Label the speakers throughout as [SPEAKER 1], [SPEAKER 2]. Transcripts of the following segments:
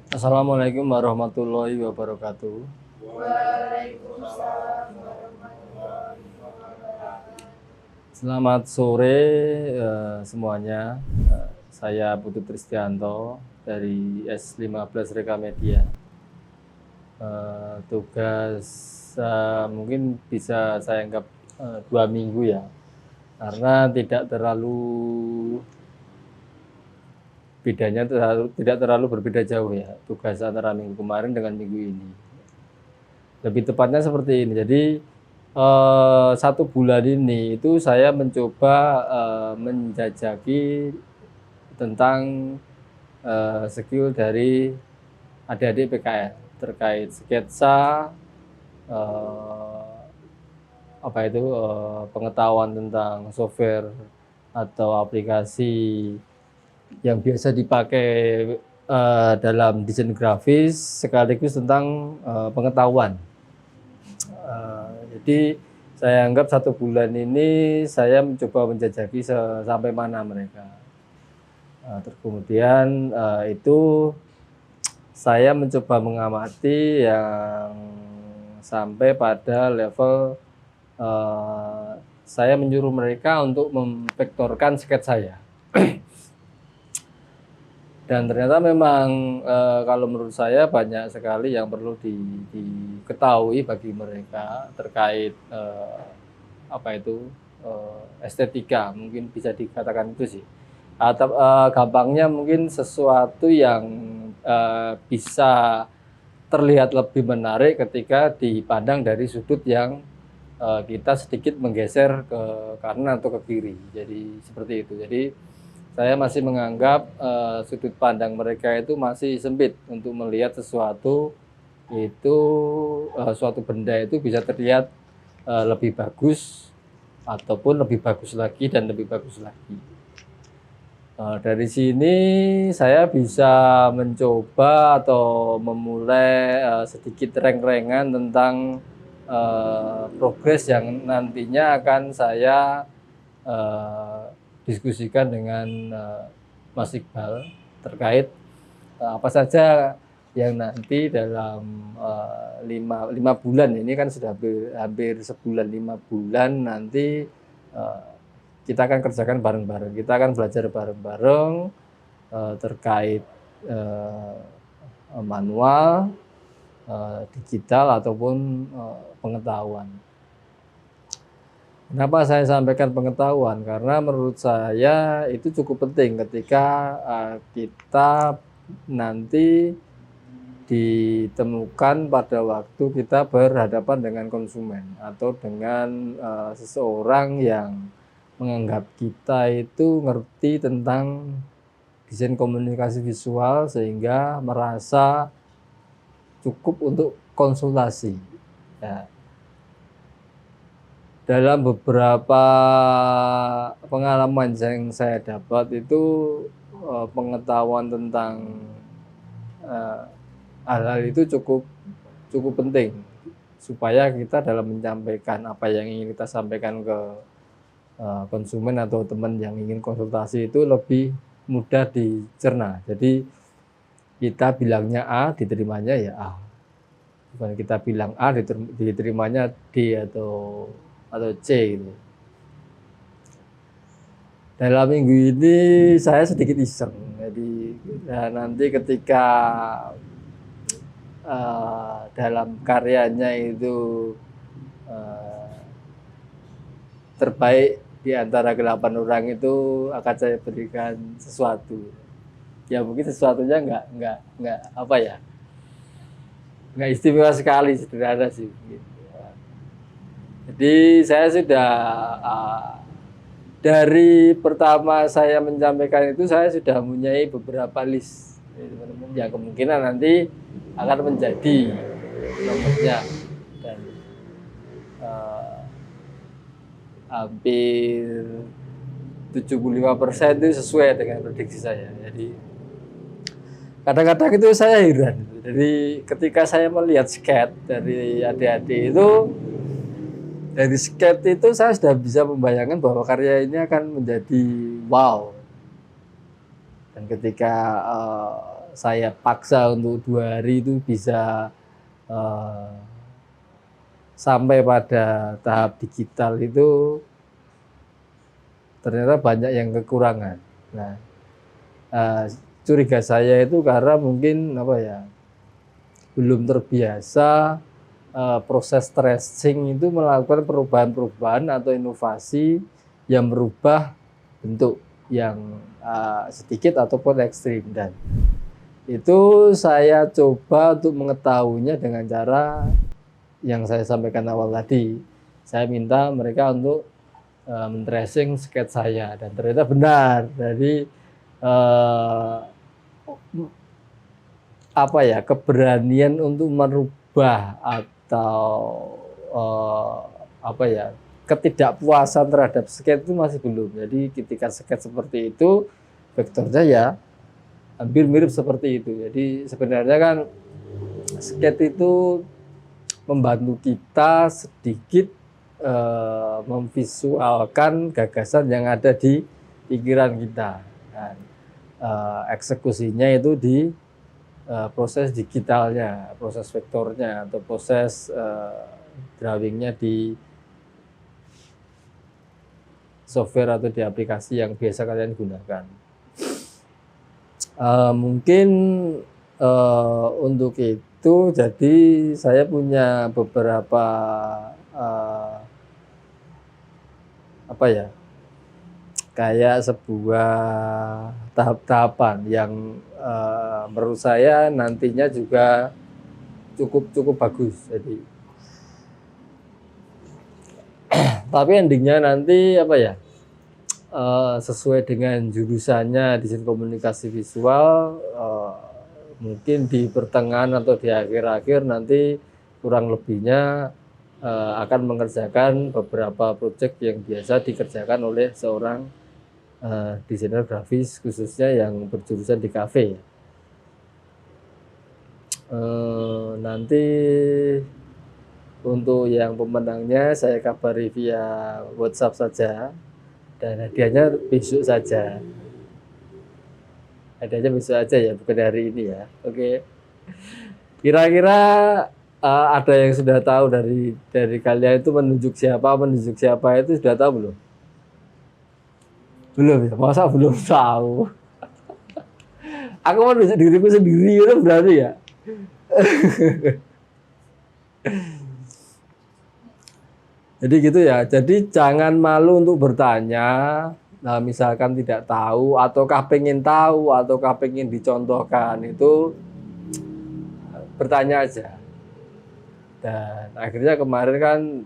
[SPEAKER 1] Assalamualaikum warahmatullahi wabarakatuh.
[SPEAKER 2] Waalaikumsalam.
[SPEAKER 1] Selamat sore semuanya. Saya Putu Tristianto dari S15 Rekamedia. Tugas mungkin bisa saya anggap 2 minggu ya, karena tidak terlalu berbeda jauh ya tugas antara minggu kemarin dengan minggu ini. Lebih tepatnya seperti ini. Jadi 1 bulan ini itu saya mencoba menjajaki tentang skill dari adik-adik PKL terkait sketsa, pengetahuan tentang software atau aplikasi yang biasa dipakai dalam desain grafis, sekaligus tentang pengetahuan. Jadi saya anggap 1 bulan ini saya mencoba menjajaki sampai mana mereka. Terus kemudian itu saya mencoba mengamati yang sampai pada level saya menyuruh mereka untuk memvektorkan sketsa saya. Dan ternyata memang kalau menurut saya banyak sekali yang perlu diketahui bagi mereka terkait estetika, mungkin bisa dikatakan itu sih. Atau gampangnya mungkin sesuatu yang bisa terlihat lebih menarik ketika dipandang dari sudut yang kita sedikit menggeser ke kanan atau ke kiri. Jadi seperti itu. Jadi saya masih menganggap sudut pandang mereka itu masih sempit untuk melihat sesuatu itu suatu benda itu bisa terlihat lebih bagus ataupun lebih bagus lagi dan lebih bagus lagi. Dari sini saya bisa mencoba atau memulai sedikit reng-rengan tentang progres yang nantinya akan saya diskusikan dengan Mas Iqbal terkait apa saja yang nanti dalam 5 bulan ini kan sudah hampir sebulan, 5 bulan nanti kita akan kerjakan bareng-bareng. Kita akan belajar bareng-bareng terkait manual, digital ataupun pengetahuan. Kenapa saya sampaikan pengetahuan? Karena menurut saya itu cukup penting ketika kita nanti ditemukan pada waktu kita berhadapan dengan konsumen atau dengan seseorang yang menganggap kita itu ngerti tentang desain komunikasi visual sehingga merasa cukup untuk konsultasi. Ya. Dalam beberapa pengalaman yang saya dapat itu pengetahuan tentang hal-hal itu cukup penting supaya kita dalam menyampaikan apa yang ingin kita sampaikan ke konsumen atau teman yang ingin konsultasi itu lebih mudah dicerna. Jadi kita bilangnya A, diterimanya ya A. Bukan kita bilang A, diterimanya D atau C gitu. Dalam minggu ini saya sedikit iseng, jadi nanti ketika dalam karyanya itu terbaik di antara 8 orang itu akan saya berikan sesuatu. Ya mungkin sesuatunya nggak istimewa sekali, sederhana sih. Jadi saya sudah dari pertama saya menyampaikan itu saya sudah mempunyai beberapa list yang kemungkinan nanti akan menjadi nomornya, dan hampir 75% itu sesuai dengan prediksi saya. Jadi kadang-kadang itu saya heran. Jadi ketika saya melihat sketch dari adik-adik itu, dari sketch itu saya sudah bisa membayangkan bahwa karya ini akan menjadi wow. Dan ketika saya paksa untuk 2 hari itu bisa uh, sampai pada tahap digital itu ternyata banyak yang kekurangan. Nah, curiga saya itu karena mungkin apa ya, belum terbiasa proses tracing itu melakukan perubahan-perubahan atau inovasi yang merubah bentuk yang sedikit ataupun ekstrim. Dan itu saya coba untuk mengetahuinya dengan cara yang saya sampaikan awal tadi. Saya minta mereka untuk men-tracing sketch saya, dan ternyata benar. Jadi apa ya, keberanian untuk merubah atau apa ya, ketidakpuasan terhadap sketch itu masih belum. Jadi ketika sketch seperti itu, vektornya ya hampir mirip seperti itu. Jadi sebenarnya kan sketch itu membantu kita sedikit memvisualkan gagasan yang ada di pikiran kita. Dan eksekusinya itu di proses digitalnya, proses vektornya, atau proses drawingnya di software atau di aplikasi yang biasa kalian gunakan. Mungkin untuk itu, jadi saya punya beberapa apa ya, kayak sebuah tahap-tahapan yang menurut saya nantinya juga cukup bagus. Jadi tapi endingnya nanti apa ya, sesuai dengan jurusannya desain komunikasi visual, mungkin di pertengahan atau di akhir-akhir nanti kurang lebihnya akan mengerjakan beberapa proyek yang biasa dikerjakan oleh seorang desainer grafis, khususnya yang berjurusan di kafe. Nanti untuk yang pemenangnya saya kabari via WhatsApp saja, dan hadiahnya besok saja. Hadiahnya besok aja ya, bukan hari ini ya. Oke. Kira-kira ada yang sudah tahu dari kalian itu menunjuk siapa itu sudah tahu belum? Belum ya? Masa belum tahu? Aku menunjuk diriku sendiri itu berarti ya. Jadi gitu ya. Jadi jangan malu untuk bertanya. Nah, misalkan tidak tahu, ataukah pengen tahu, ataukah pengen dicontohkan, itu bertanya aja. Dan akhirnya kemarin kan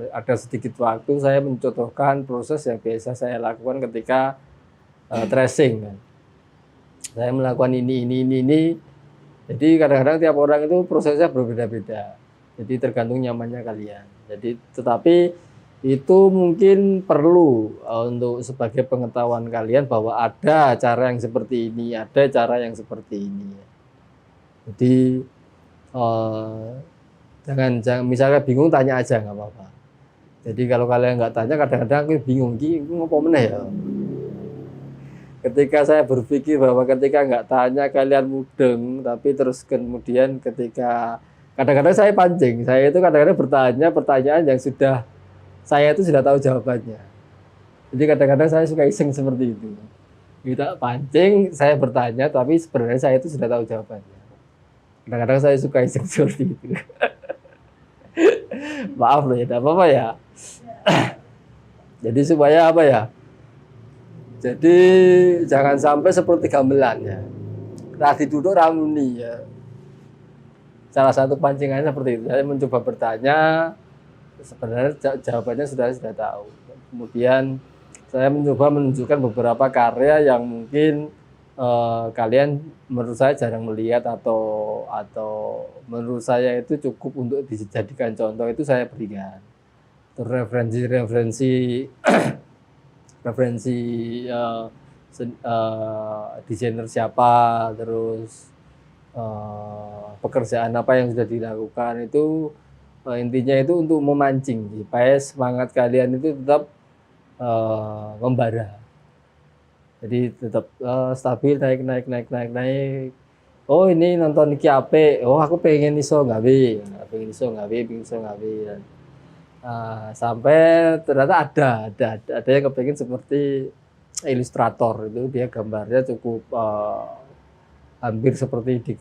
[SPEAKER 1] ada sedikit waktu saya mencontohkan proses yang biasa saya lakukan ketika tracing. Kan. Saya melakukan ini. Jadi kadang-kadang tiap orang itu prosesnya berbeda-beda. Jadi tergantung nyamannya kalian. Jadi tetapi itu mungkin perlu untuk sebagai pengetahuan kalian bahwa ada cara yang seperti ini, ada cara yang seperti ini. Jadi jangan misalnya bingung, tanya aja, nggak apa-apa. Jadi kalau kalian nggak tanya, kadang-kadang aku bingung, ngapa meneh ya. Ketika saya berpikir bahwa ketika nggak tanya kalian mudeng, tapi terus kemudian ketika kadang-kadang saya pancing, saya itu kadang-kadang bertanya pertanyaan yang saya itu sudah tahu jawabannya. Jadi kadang-kadang saya suka iseng seperti itu. Kita pancing, saya bertanya, tapi sebenarnya saya itu sudah tahu jawabannya. Kadang-kadang saya suka iseng seperti itu. Maaf loh ya, tidak apa-apa ya. Jadi supaya apa ya? Jadi jangan sampai seperti gamelan ya. Radi duduk ramuni ya. Salah satu pancingannya seperti itu. Saya mencoba bertanya, sebenarnya jawabannya sudah tahu. Kemudian saya mencoba menunjukkan beberapa karya yang mungkin kalian menurut saya jarang melihat atau menurut saya itu cukup untuk dijadikan contoh, itu saya berikan. Terus referensi desainer siapa, terus pekerjaan apa yang sudah dilakukan, itu intinya itu untuk memancing supaya semangat kalian itu tetap membara. Jadi tetap stabil, naik. oh ini nonton iki apik, oh aku pengen iso gawe, pengen iso gawe, pengen iso gawe. Sampai ternyata ada yang kepengen seperti ilustrator, itu dia gambarnya cukup hampir seperti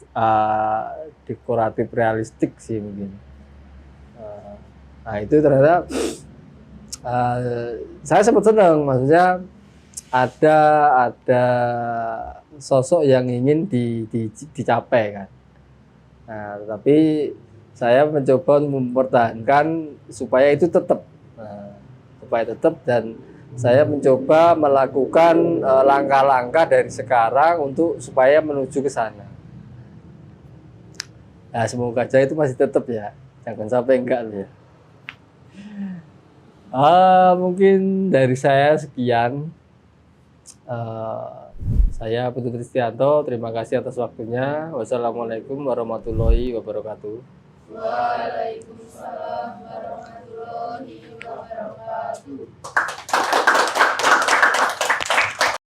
[SPEAKER 1] dekoratif realistik sih mungkin. Nah itu ternyata saya sempat senang, maksudnya ada sosok yang ingin dicapai kan. Nah, tapi saya mencoba mempertahankan supaya itu tetap, dan saya mencoba melakukan langkah-langkah dari sekarang untuk supaya menuju ke sana. Nah, semoga aja itu masih tetap ya, jangan sampai enggak ya. Mungkin dari saya sekian. Saya Putu Tristianto, terima kasih atas waktunya. Wassalamualaikum warahmatullahi wabarakatuh.
[SPEAKER 2] Waalaikumsalam warahmatullahi wabarakatuh.